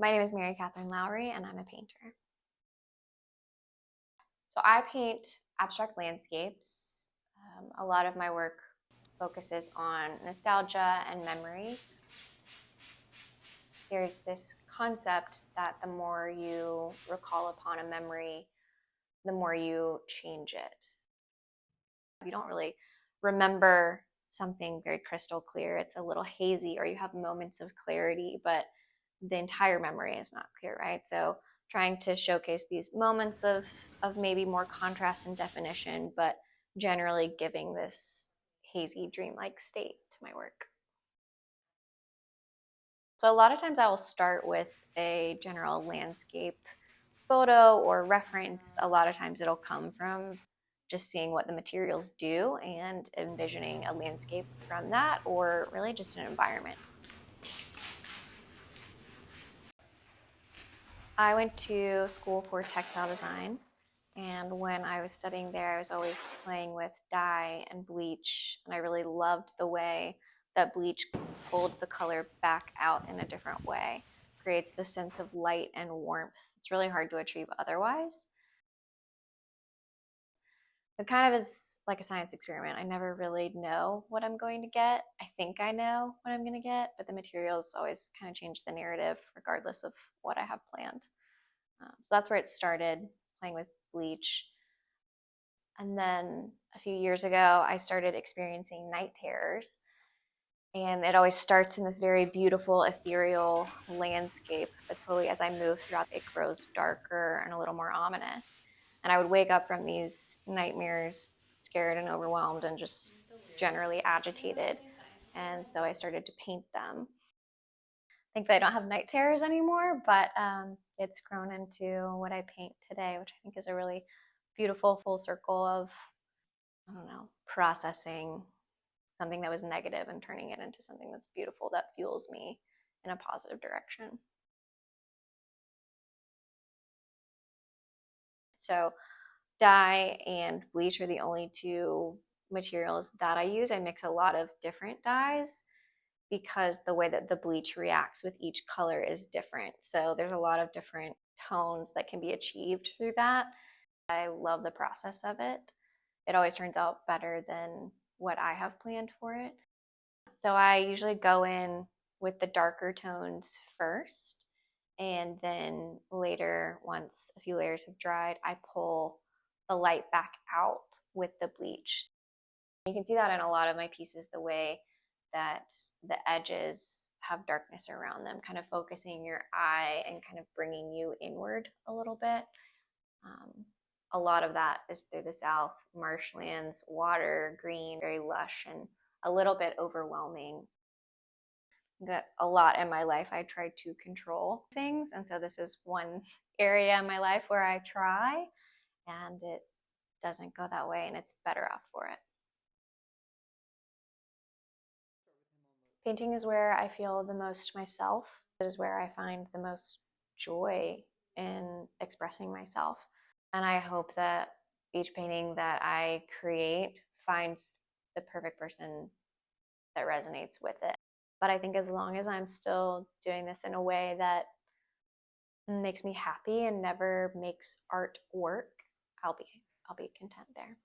My name is Mary Catherine Lowery, and I'm a painter. So I paint abstract landscapes. A lot of my work focuses on nostalgia and memory. There's this concept that the more you recall upon a memory, the more you change it. You don't really remember something very crystal clear. It's a little hazy, or you have moments of clarity, but the entire memory is not clear, right? So trying to showcase these moments of maybe more contrast and definition, but generally giving this hazy, dreamlike state to my work. So a lot of times I will start with a general landscape photo or reference. A lot of times it'll come from just seeing what the materials do and envisioning a landscape from that, or really just an environment. I went to school for textile design, and when I was studying there, I was always playing with dye and bleach, and I really loved the way that bleach pulled the color back out in a different way. Creates this sense of light and warmth. It's really hard to achieve otherwise. It kind of is like a science experiment. I never really know what I'm going to get. I think I know what I'm going to get, but the materials always kind of change the narrative regardless of what I have planned. So that's where it started, playing with bleach. And then a few years ago, I started experiencing night terrors. And it always starts in this very beautiful, ethereal landscape. But slowly, as I move throughout, it grows darker and a little more ominous. And I would wake up from these nightmares scared and overwhelmed and just generally agitated. And so I started to paint them. Thankfully, I don't have night terrors anymore, but it's grown into what I paint today, which I think is a really beautiful full circle of, I don't know, processing something that was negative and turning it into something that's beautiful that fuels me in a positive direction. So dye and bleach are the only two materials that I use. I mix a lot of different dyes because the way that the bleach reacts with each color is different. So there's a lot of different tones that can be achieved through that. I love the process of it. It always turns out better than what I have planned for it. So I usually go in with the darker tones first, and then later, once a few layers have dried, I pull the light back out with the bleach. You can see that in a lot of my pieces, the way that the edges have darkness around them, kind of focusing your eye and kind of bringing you inward a little bit. A lot of that is through the south, marshlands, water, green, very lush, and a little bit overwhelming. That a lot in my life I try to control things, and so this is one area in my life where I try, and it doesn't go that way, and it's better off for it. Painting is where I feel the most myself. It is where I find the most joy in expressing myself. And I hope that each painting that I create finds the perfect person that resonates with it. But I think as long as I'm still doing this in a way that makes me happy and never makes art work, I'll be content there.